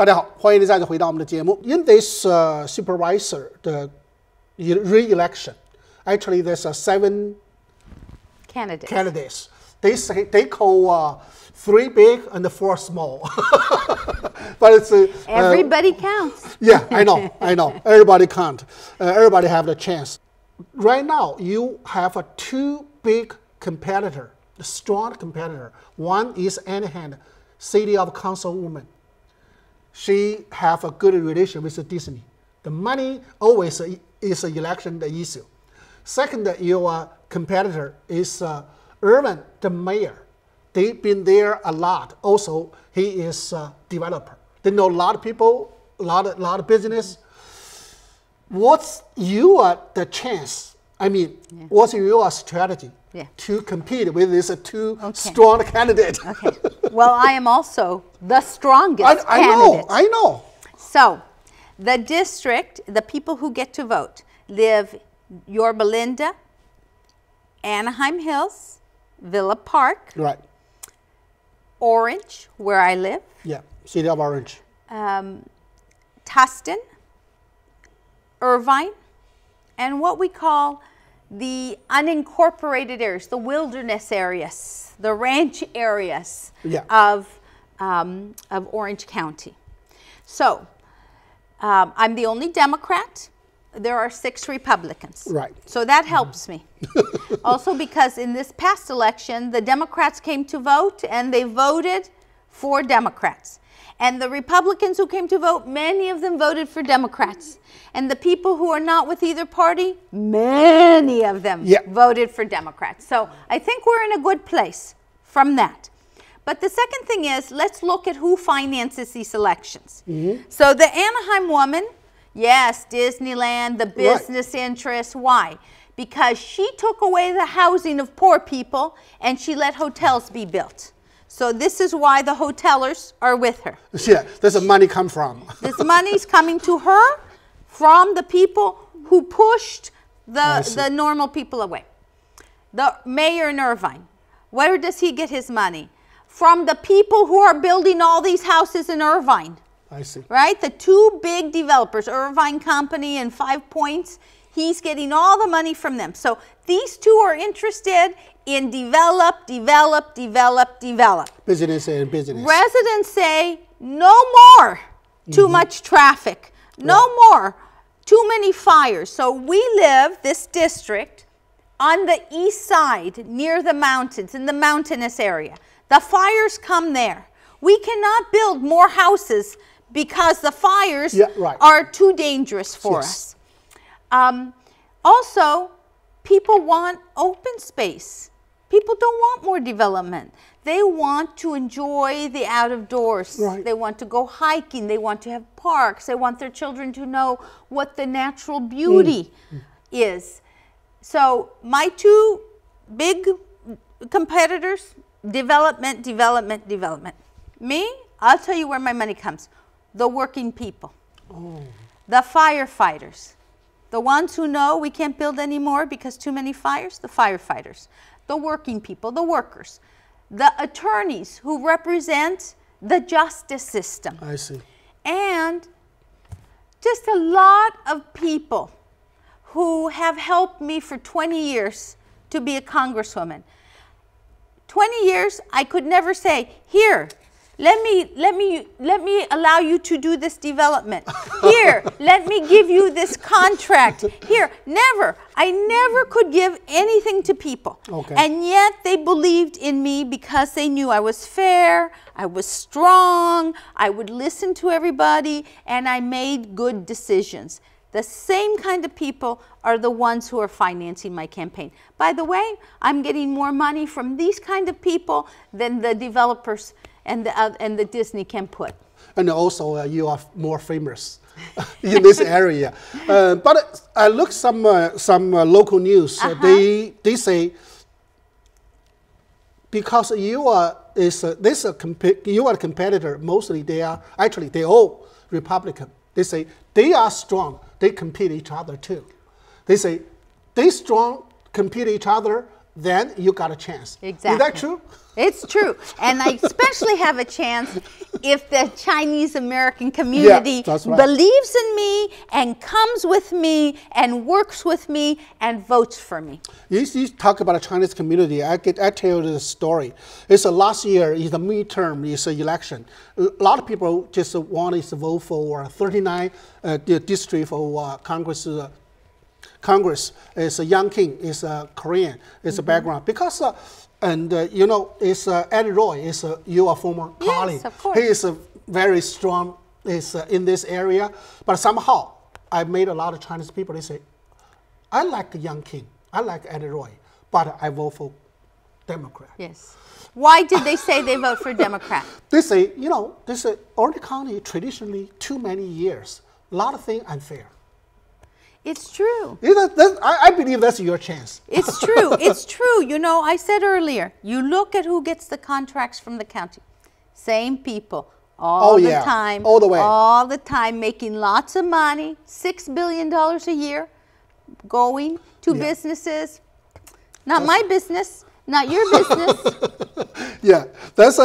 大家好，欢迎你再次回到我们的节目。In this supervisor the re-election, actually there's 7 candidates. They call 3 big and 4 small. But it's everybody counts. Yeah, I know. Everybody count. Everybody have the chance. Right now, you have 2 big competitor, strong competitor. One is Anaheim, City of Councilwoman. She have a good relation with Disney. The money always is an election issue. Second, your competitor is Irvin, the mayor. They've been there a lot. Also, he is a developer. They know a lot of people, a lot of business. What's the chance? I mean, what's your strategy to compete with these 2 strong candidates? Okay. Well, I am also the strongest candidate. I know. So, the district, the people who get to vote, live Yorba Linda, Anaheim Hills, Villa Park, right. Orange, where I live. Yeah, City of Orange. Tustin, Irvine, and what we call the unincorporated areas, the wilderness areas, the ranch areas of Orange County. So, I'm the only Democrat. There are 6 Republicans. Right. So that helps me. Also because in this past election, the Democrats came to vote and they voted for Democrats. And the Republicans who came to vote, many of them voted for Democrats. And the people who are not with either party, many of them voted for Democrats. So I think we're in a good place from that. But the second thing is, let's look at who finances these elections. So the Anaheim woman, yes, Disneyland, the business interests. Why? Because she took away the housing of poor people and she let hotels be built. So this is why the hotelers are with her. Yeah, there's the money come from. This money is coming to her from the people who pushed the normal people away. The mayor in Irvine, where does he get his money? From the people who are building all these houses in Irvine. I see. Right? The 2 big developers, Irvine Company and 5 Points, he's getting all the money from them. So these 2 are interested in develop. Business and business. Residents say, no more too much traffic. No more too many fires. So we live, this district, on the east side, near the mountains, in the mountainous area. The fires come there. We cannot build more houses because the fires are too dangerous for us. Also, people want open space. People don't want more development. They want to enjoy the out of doors. They want to go hiking. They want to have parks. They want their children to know what the natural beauty is. So my 2 big competitors, development. Me, I'll tell you where my money comes. The working people, the firefighters, the ones who know we can't build anymore because too many fires, the firefighters, the working people, the workers, the attorneys who represent the justice system. I see. And just a lot of people who have helped me for 20 years to be a congresswoman. 20 years, I could never say, here, let me allow you to do this development. Here, let me give you this contract. Here, never. I never could give anything to people. And yet they believed in me because they knew I was fair, I was strong, I would listen to everybody, and I made good decisions. The same kind of people are the ones who are financing my campaign. By the way, I'm getting more money from these kind of people than the developers and the Disney can put. And also, you are more famous in this area. But I look some local news. They say because you are you are a competitor. Mostly they are they all Republican. They say they are strong. They compete each other too. They say they strong compete each other then you got a chance. Exactly. Is that true? It's true. And I especially have a chance if the Chinese American community that's right. believes in me and comes with me and works with me and votes for me. You talk about the Chinese community. I tell you the story. It's last year is the midterm, is an election. A lot of people just want to vote for 39 district for Congress is a young king, is a Korean, is a background because you know, it's Eddie Roy, is your former colleague. Yes, of course. He is very strong in this area, but somehow I made a lot of Chinese people. They say, I like the young king, I like Eddie Roy, but I vote for Democrat. Yes. Why did they say they vote for Democrat? They say, you know, Orange County traditionally too many years, a lot of things unfair. It's true. I believe that's your chance. It's true. It's true. You know, I said earlier, you look at who gets the contracts from the county. Same people. All the time. All the way. All the time, making lots of money. $6 billion a year going to businesses. Not my business. Not your business. Yeah, that's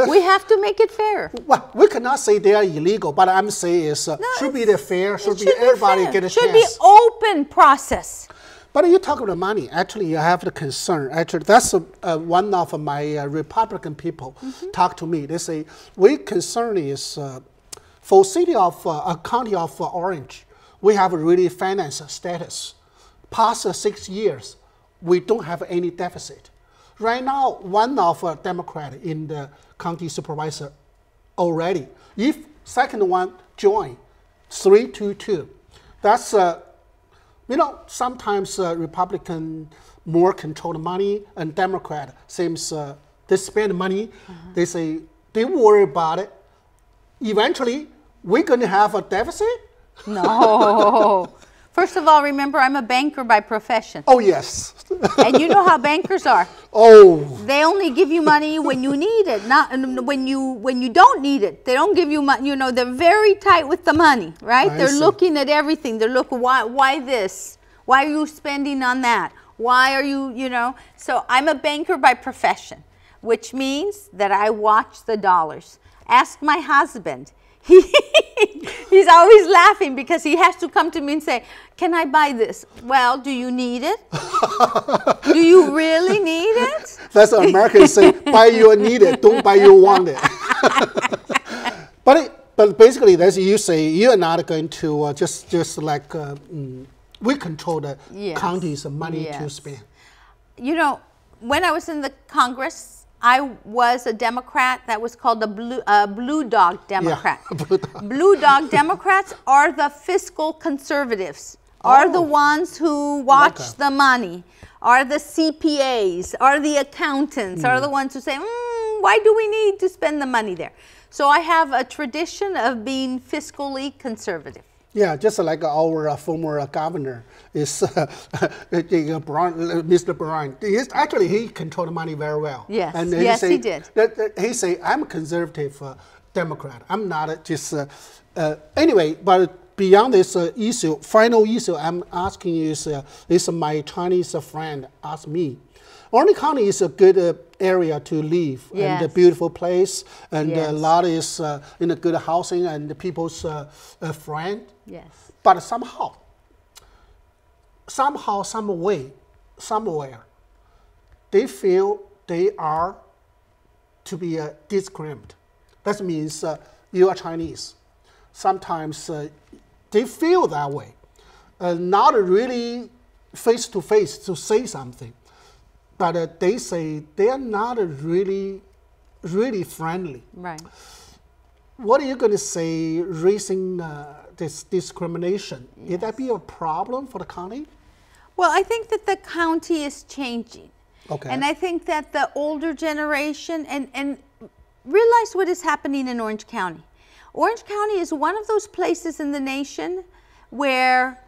we have to make it fair. Well, we cannot say they are illegal, but I'm saying is should be the fair, should be everybody get a chance. Should be open process. But you talk about money. Actually, I have the concern. Actually, that's one of my Republican people talk to me. They say we concern is for city of county of Orange, we have a really finance status. Past 6 years, we don't have any deficit. Right now, one of Democrat in the county supervisor already. If second one join, 3-2. That's you know, sometimes Republican more control the money, and Democrat seems they spend money. They say they worry about it. Eventually, we're going to have a deficit. No. First of all, remember, I'm a banker by profession. Oh, yes. And you know how bankers are. Oh. They only give you money when you need it, not when you don't need it. They don't give you money. You know, they're very tight with the money, right? They're looking at everything. They're looking, why this? Why are you spending on that? Why are you, you know? So I'm a banker by profession, which means that I watch the dollars. Ask my husband. He's always laughing because he has to come to me and say, can I buy this? Well, do you need it? Do you really need it? That's what Americans say, buy you need it, don't buy you want it. But basically, that's you say, you're not going to just like, we control the county's money to spend. You know, when I was in the Congress, I was a Democrat that was called a blue dog Democrat. Yeah, blue dog Democrats are the fiscal conservatives, are the ones who watch the money, are the CPAs, are the accountants, are the ones who say, why do we need to spend the money there? So I have a tradition of being fiscally conservative. Yeah, just like our former governor is Mr. Brown. Actually, he controlled the money very well. Yes, and yes, he did. He say, I'm a conservative Democrat. I'm not just anyway. But beyond this issue, final issue, I'm asking you is my Chinese friend asked me. Orange County is a good area to live and a beautiful place, and a lot is in a good housing and the people's friend. Yes. But somehow, some way, somewhere, they feel they are to be discriminated. That means you are Chinese. Sometimes they feel that way, not really face to face to say something. But they say they are not really friendly. Right. What are you going to say raising this discrimination? Yes. Would that be a problem for the county? Well, I think that the county is changing. Okay. And I think that the older generation, and realize what is happening in Orange County. Orange County is one of those places in the nation where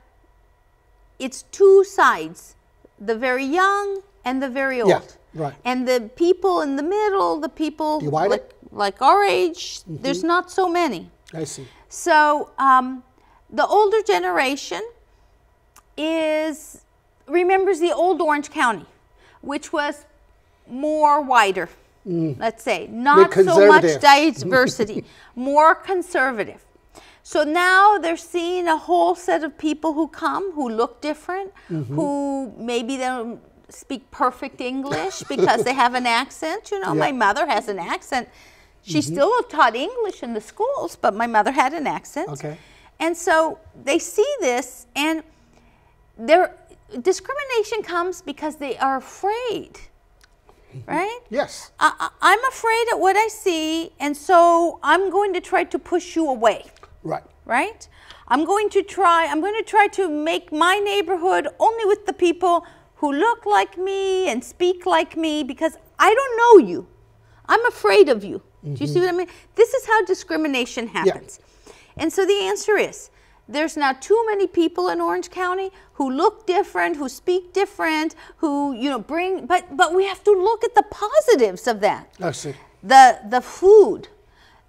it's two sides, the very young and the very old. Yeah, right. And the people in the middle, the people like our age, there's not so many. I see. So the older generation remembers the old Orange County. which was more wider, let's say, not so much diversity, more conservative. So now they're seeing a whole set of people who come, who look different, who maybe they don't speak perfect English because they have an accent. You know, my mother has an accent. She still taught English in the schools, but my mother had an accent. Okay. And so they see this, and their discrimination comes because they are afraid, right? Yes. I'm afraid at what I see, and so I'm going to try to push you away. Right. Right? I'm going to try to make my neighborhood only with the people who look like me and speak like me because I don't know you. I'm afraid of you. Do you see what I mean? This is how discrimination happens. Yeah. And so the answer is, there's now too many people in Orange County who look different, who speak different, who, you know, bring, but we have to look at the positives of that. I see. The food,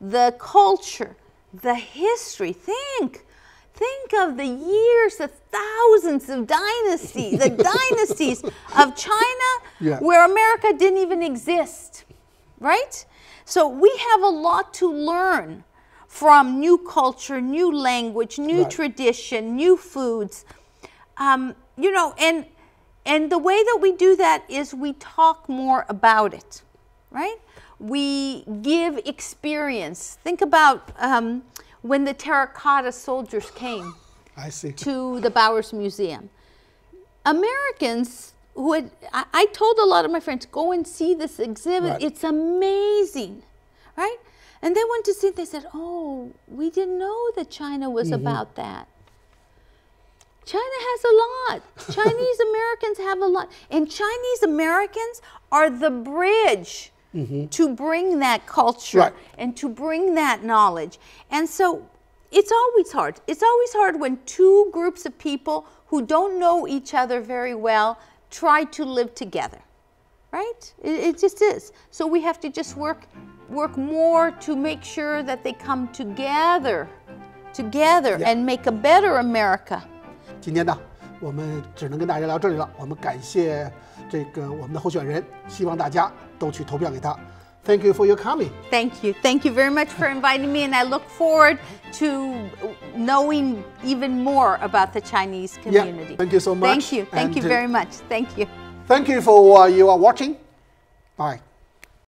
the culture, the history. Think of the years, the thousands of dynasties, the dynasties of China where America didn't even exist, right? So we have a lot to learn from new culture, new language, new tradition, new foods. You know, and the way that we do that is we talk more about it, right? We give experience. Think about when the terracotta soldiers came to the Bowers Museum. Americans who had, I told a lot of my friends, go and see this exhibit. It's amazing, right? And they went to see it. They said, oh, we didn't know that China was about that. China has a lot. Chinese Americans have a lot. And Chinese Americans are the bridge to bring that culture and to bring that knowledge. And so it's always hard. It's always hard when two groups of people who don't know each other very well try to live together, right? It just is. So we have to just work more to make sure that they come together and make a better America. 今天呢，我们只能跟大家聊这里了。我们感谢我们的候选人，希望大家都去投票给他。Thank you for your coming. Thank you. Thank you very much for inviting me, and I look forward to knowing even more about the Chinese community. Yeah, thank you so much. Thank you. Thank you very much. Thank you. Thank you for you are watching. Bye.